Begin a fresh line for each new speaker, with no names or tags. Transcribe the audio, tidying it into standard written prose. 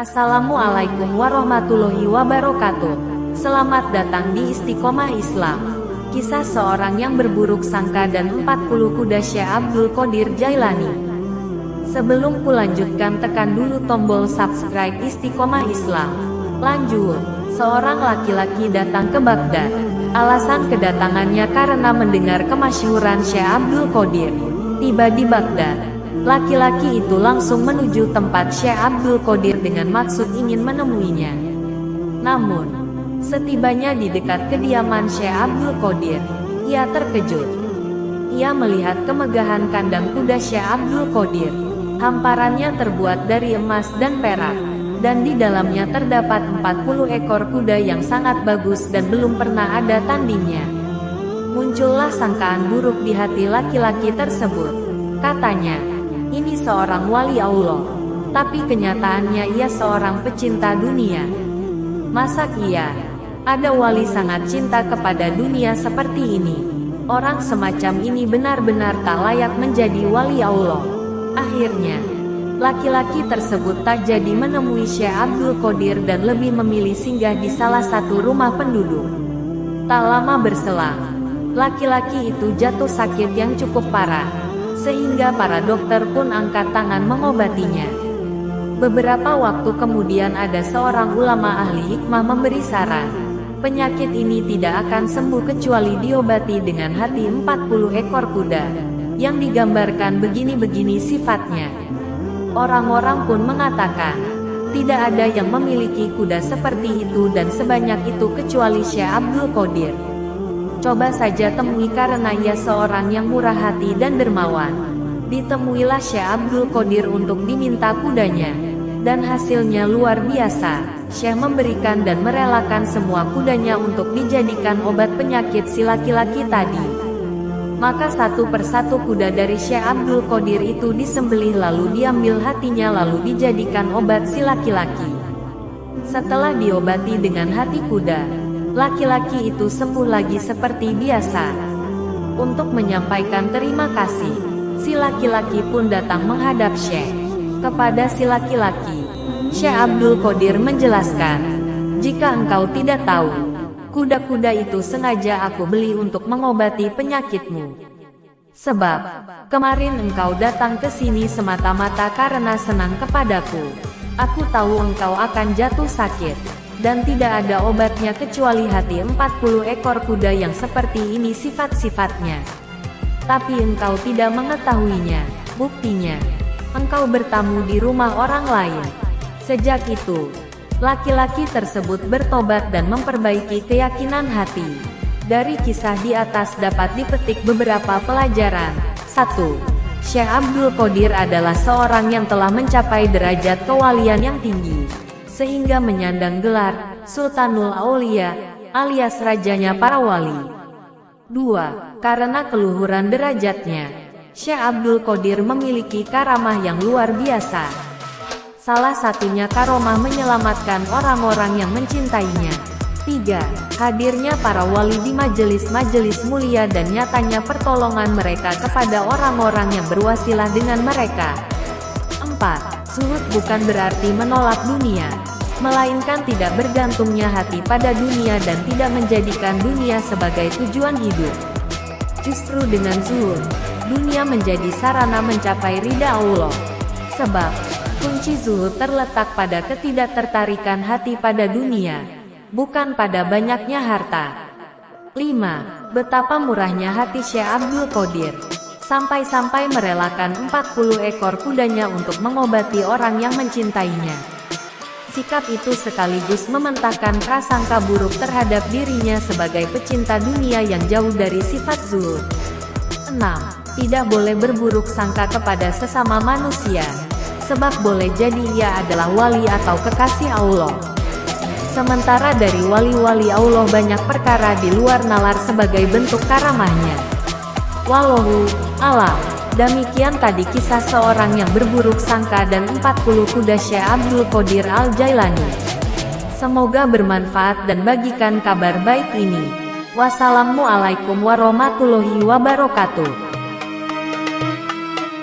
Assalamualaikum warahmatullahi wabarakatuh. Selamat datang di Istiqomah Islam. Kisah seorang yang berburuk sangka dan 40 kuda Syekh Abdul Qadir Jailani. Sebelum kulanjutkan, tekan dulu tombol subscribe Istiqomah Islam. Lanjut, seorang laki-laki datang ke Baghdad. Alasan kedatangannya karena mendengar kemasyhuran Syekh Abdul Qadir. Tiba di Baghdad, laki-laki itu langsung menuju tempat Syekh Abdul Qadir dengan maksud ingin menemuinya. Namun, setibanya di dekat kediaman Syekh Abdul Qadir, ia terkejut. Ia melihat kemegahan kandang kuda Syekh Abdul Qadir. Hamparannya terbuat dari emas dan perak, dan di dalamnya terdapat 40 ekor kuda yang sangat bagus dan belum pernah ada tandingnya. Muncullah sangkaan buruk di hati laki-laki tersebut. Katanya, ini seorang wali Allah, tapi kenyataannya ia seorang pecinta dunia. Masa iya ada wali sangat cinta kepada dunia seperti ini? Orang semacam ini benar-benar tak layak menjadi wali Allah. Akhirnya, laki-laki tersebut tak jadi menemui Syekh Abdul Qadir dan lebih memilih singgah di salah satu rumah penduduk. Tak lama berselang, laki-laki itu jatuh sakit yang cukup parah, sehingga para dokter pun angkat tangan mengobatinya. Beberapa waktu kemudian ada seorang ulama ahli hikmah memberi saran, penyakit ini tidak akan sembuh kecuali diobati dengan hati 40 ekor kuda, yang digambarkan begini-begini sifatnya. Orang-orang pun mengatakan, tidak ada yang memiliki kuda seperti itu dan sebanyak itu kecuali Syekh Abdul Qadir. Coba saja temui karena ia seorang yang murah hati dan dermawan. Ditemuilah Syekh Abdul Qadir untuk diminta kudanya, dan hasilnya luar biasa. Syekh memberikan dan merelakan semua kudanya untuk dijadikan obat penyakit si laki-laki tadi. Maka satu persatu kuda dari Syekh Abdul Qadir itu disembelih lalu diambil hatinya lalu dijadikan obat si laki-laki. Setelah diobati dengan hati kuda, laki-laki itu sembuh lagi seperti biasa. Untuk menyampaikan terima kasih, si laki-laki pun datang menghadap Syekh. Kepada si laki-laki, Syekh Abdul Qadir menjelaskan, jika engkau tidak tahu, kuda-kuda itu sengaja aku beli untuk mengobati penyakitmu. Sebab, kemarin engkau datang ke sini semata-mata karena senang kepadaku. Aku tahu engkau akan jatuh sakit, dan tidak ada obatnya kecuali hati 40 ekor kuda yang seperti ini sifat-sifatnya. Tapi engkau tidak mengetahuinya. Buktinya, engkau bertamu di rumah orang lain. Sejak itu, laki-laki tersebut bertobat dan memperbaiki keyakinan hati. Dari kisah di atas dapat dipetik beberapa pelajaran. 1. Syekh Abdul Qadir adalah seorang yang telah mencapai derajat kewalian yang tinggi, sehingga menyandang gelar Sultanul Aulia, alias rajanya para wali. 2. Karena keluhuran derajatnya, Syekh Abdul Qadir memiliki karamah yang luar biasa. Salah satunya karomah menyelamatkan orang-orang yang mencintainya. 3. Hadirnya para wali di majelis-majelis mulia dan nyatanya pertolongan mereka kepada orang-orang yang berwasilah dengan mereka. 4. Zuhud bukan berarti menolak dunia, melainkan tidak bergantungnya hati pada dunia dan tidak menjadikan dunia sebagai tujuan hidup. Justru dengan zuhud, dunia menjadi sarana mencapai ridha Allah. Sebab, kunci zuhud terletak pada ketidaktertarikan hati pada dunia, bukan pada banyaknya harta. 5. Betapa murahnya hati Syekh Abdul Qadir, sampai-sampai merelakan 40 ekor kudanya untuk mengobati orang yang mencintainya. Sikap itu sekaligus mementahkan prasangka buruk terhadap dirinya sebagai pecinta dunia yang jauh dari sifat zuhud. 6. Tidak boleh berburuk sangka kepada sesama manusia, sebab boleh jadi ia adalah wali atau kekasih Allah. Sementara dari wali-wali Allah banyak perkara di luar nalar sebagai bentuk karamahnya. Wallahu a'lam. Demikian tadi kisah seorang yang berburuk sangka dan 40 kuda Syekh Abdul Qadir Al-Jailani. Semoga bermanfaat dan bagikan kabar baik ini. Wassalamualaikum warahmatullahi wabarakatuh.